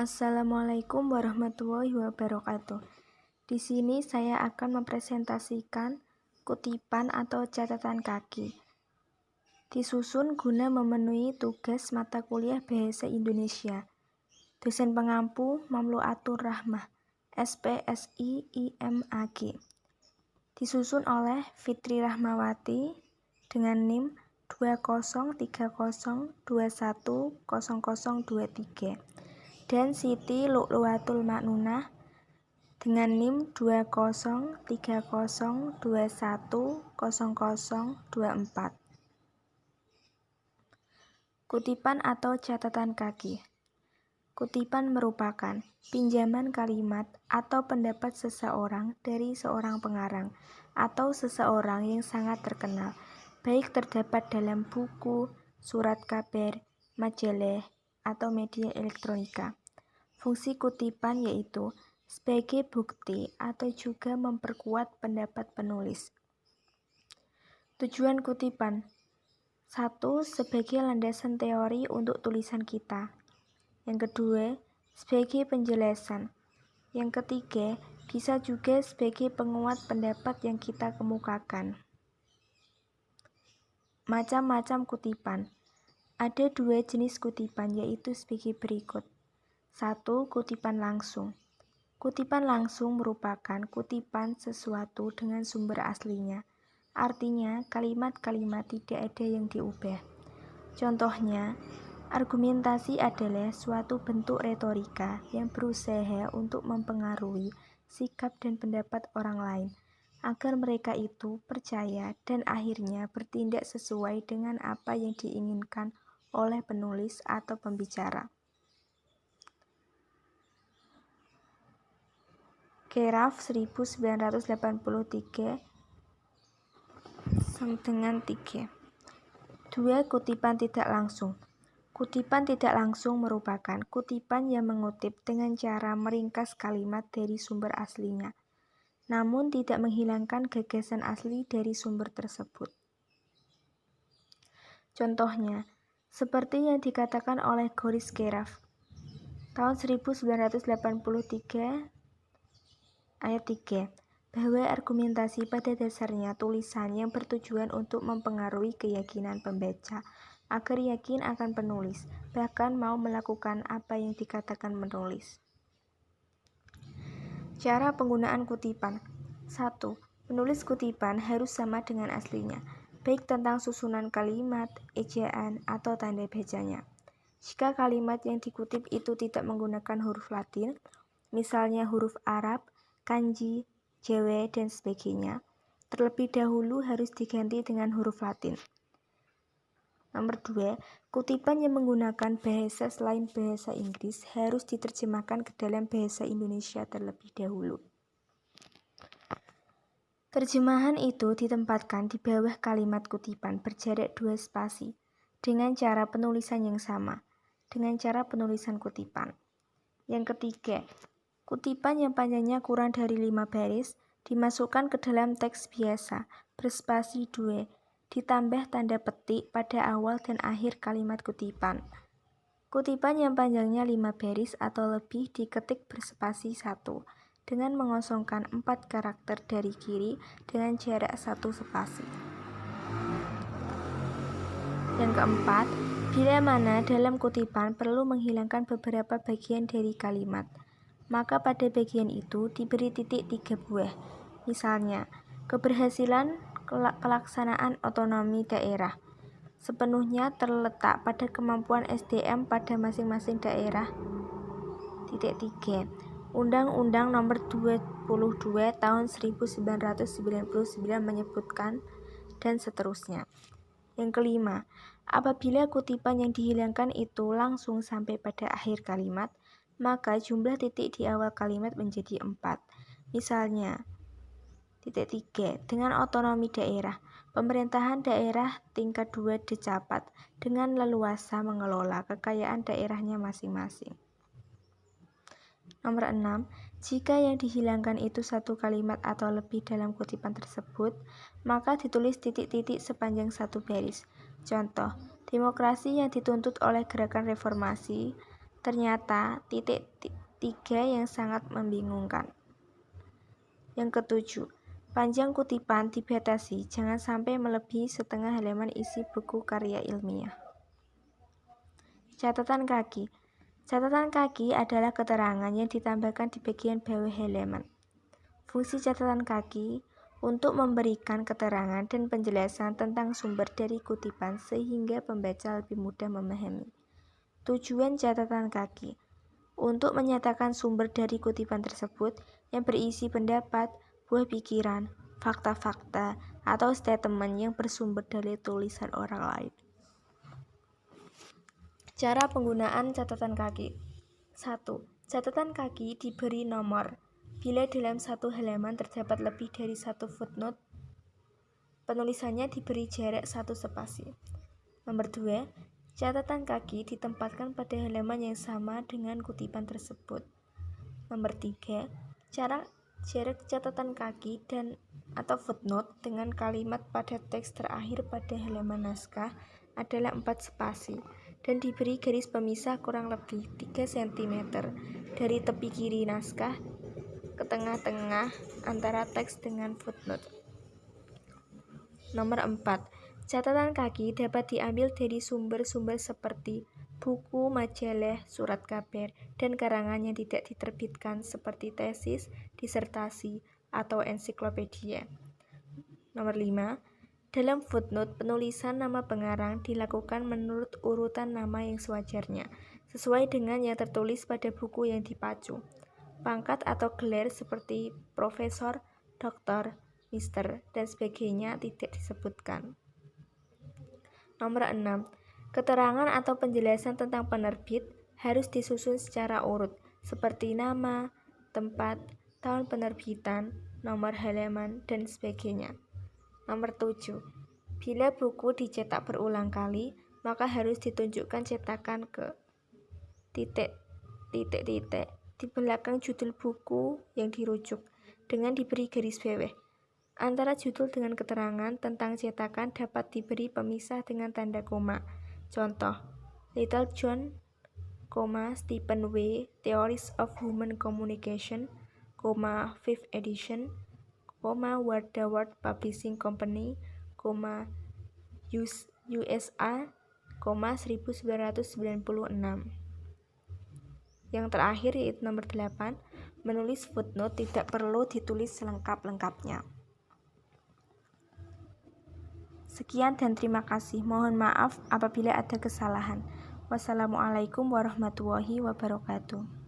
Assalamualaikum warahmatullahi wabarakatuh. Di sini saya akan mempresentasikan kutipan atau catatan kaki. Disusun guna memenuhi tugas mata kuliah Bahasa Indonesia. Dosen pengampu Mamluatur Rahmah, SPSI IMAG. Disusun oleh Fitri Rahmawati dengan NIM 2030210023 dan Siti Lu'luatul Ma'nunah dengan NIM 2030210024. Kutipan atau catatan kaki. Kutipan merupakan pinjaman kalimat atau pendapat seseorang dari seorang pengarang atau seseorang yang sangat terkenal, baik terdapat dalam buku, surat kabar, majalah, atau media elektronika. Fungsi kutipan yaitu sebagai bukti atau juga memperkuat pendapat penulis. Tujuan kutipan: 1. Sebagai landasan teori untuk tulisan kita. Yang kedua, sebagai penjelasan. Yang ketiga, bisa juga sebagai penguat pendapat yang kita kemukakan. Macam-macam kutipan. Ada 2 jenis kutipan, yaitu sebagai berikut. 1. Kutipan langsung. Kutipan langsung merupakan kutipan sesuatu dengan sumber aslinya. Artinya, kalimat-kalimat tidak ada yang diubah. Contohnya, argumentasi adalah suatu bentuk retorika yang berusaha untuk mempengaruhi sikap dan pendapat orang lain, agar mereka itu percaya dan akhirnya bertindak sesuai dengan apa yang diinginkan oleh penulis atau pembicara. Keraf 1983-3. 2. Kutipan tidak langsung. Kutipan tidak langsung merupakan kutipan yang mengutip dengan cara meringkas kalimat dari sumber aslinya, namun tidak menghilangkan gagasan asli dari sumber tersebut. Contohnya, seperti yang dikatakan oleh Goris Keraf tahun 1983 ayat 3, bahwa argumentasi pada dasarnya tulisan yang bertujuan untuk mempengaruhi keyakinan pembaca agar yakin akan penulis, bahkan mau melakukan apa yang dikatakan penulis. Cara penggunaan kutipan. 1. Penulis kutipan harus sama dengan aslinya, baik tentang susunan kalimat, ejaan, atau tanda bacanya. Jika kalimat yang dikutip itu tidak menggunakan huruf Latin, misalnya huruf Arab, kanji, Jawa, dan sebagainya, terlebih dahulu harus diganti dengan huruf Latin. Nomor 2, kutipan yang menggunakan bahasa selain bahasa Inggris harus diterjemahkan ke dalam bahasa Indonesia terlebih dahulu. Terjemahan itu ditempatkan di bawah kalimat kutipan berjarak 2 spasi dengan cara penulisan yang sama dengan cara penulisan kutipan. Yang ketiga, kutipan yang panjangnya kurang dari 5 baris dimasukkan ke dalam teks biasa berspasi 2, ditambah tanda petik pada awal dan akhir kalimat kutipan. Kutipan yang panjangnya 5 baris atau lebih diketik berspasi 1 dengan mengosongkan 4 karakter dari kiri dengan jarak 1 spasi. Yang keempat, bila mana dalam kutipan perlu menghilangkan beberapa bagian dari kalimat, maka pada bagian itu diberi titik 3 buah. Misalnya, keberhasilan pelaksanaan otonomi daerah sepenuhnya terletak pada kemampuan SDM pada masing-masing daerah. Titik 3. Undang-Undang Nomor 22 Tahun 1999 menyebutkan, dan seterusnya. Yang kelima, apabila kutipan yang dihilangkan itu langsung sampai pada akhir kalimat, maka jumlah titik di awal kalimat menjadi 4. Misalnya, titik 3, dengan otonomi daerah, pemerintahan daerah tingkat 2 dicapat dengan leluasa mengelola kekayaan daerahnya masing-masing. Nomor 6, jika yang dihilangkan itu satu kalimat atau lebih dalam kutipan tersebut, maka ditulis titik-titik sepanjang 1 baris. Contoh, demokrasi yang dituntut oleh gerakan reformasi Ternyata titik tiga yang sangat membingungkan. Yang ketujuh, panjang kutipan dibatasi jangan sampai melebihi setengah halaman isi buku karya ilmiah. Catatan kaki. Catatan kaki adalah keterangan yang ditambahkan di bagian bawah halaman. Fungsi catatan kaki untuk memberikan keterangan dan penjelasan tentang sumber dari kutipan sehingga pembaca lebih mudah memahami. Tujuan catatan kaki untuk menyatakan sumber dari kutipan tersebut yang berisi pendapat, buah pikiran, fakta-fakta, atau statement yang bersumber dari tulisan orang lain. Cara penggunaan catatan kaki. 1. Catatan kaki diberi nomor bila dalam satu halaman terdapat lebih dari satu footnote. Penulisannya diberi jarak 1 spasi. Nomor 2. Catatan kaki ditempatkan pada halaman yang sama dengan kutipan tersebut. Nomor 3. Jarak catatan kaki dan atau footnote dengan kalimat pada teks terakhir pada halaman naskah adalah 4 spasi dan diberi garis pemisah kurang lebih 3 cm dari tepi kiri naskah ke tengah-tengah antara teks dengan footnote. Nomor 4. Catatan kaki dapat diambil dari sumber-sumber seperti buku, majalah, surat kabar, dan karangan yang tidak diterbitkan seperti tesis, disertasi, atau ensiklopedia. Nomor 5. Dalam footnote, penulisan nama pengarang dilakukan menurut urutan nama yang sewajarnya, sesuai dengan yang tertulis pada buku yang dipacu. Pangkat atau gelar seperti profesor, doktor, mister, dan sebagainya tidak disebutkan. Nomor 6. Keterangan atau penjelasan tentang penerbit harus disusun secara urut, seperti nama, tempat, tahun penerbitan, nomor halaman, dan sebagainya. Nomor 7. Bila buku dicetak berulang kali, maka harus ditunjukkan cetakan ke titik di belakang judul buku yang dirujuk dengan diberi garis bawah. Antara judul dengan keterangan tentang cetakan dapat diberi pemisah dengan tanda koma. Contoh, Little John, Stephen W. Theories of Human Communication, 5th edition, Word Publishing Company, USA, 1996. Yang terakhir yaitu nomor 8, menulis footnote tidak perlu ditulis selengkap-lengkapnya. Sekian dan terima kasih. Mohon maaf apabila ada kesalahan. Wassalamualaikum warahmatullahi wabarakatuh.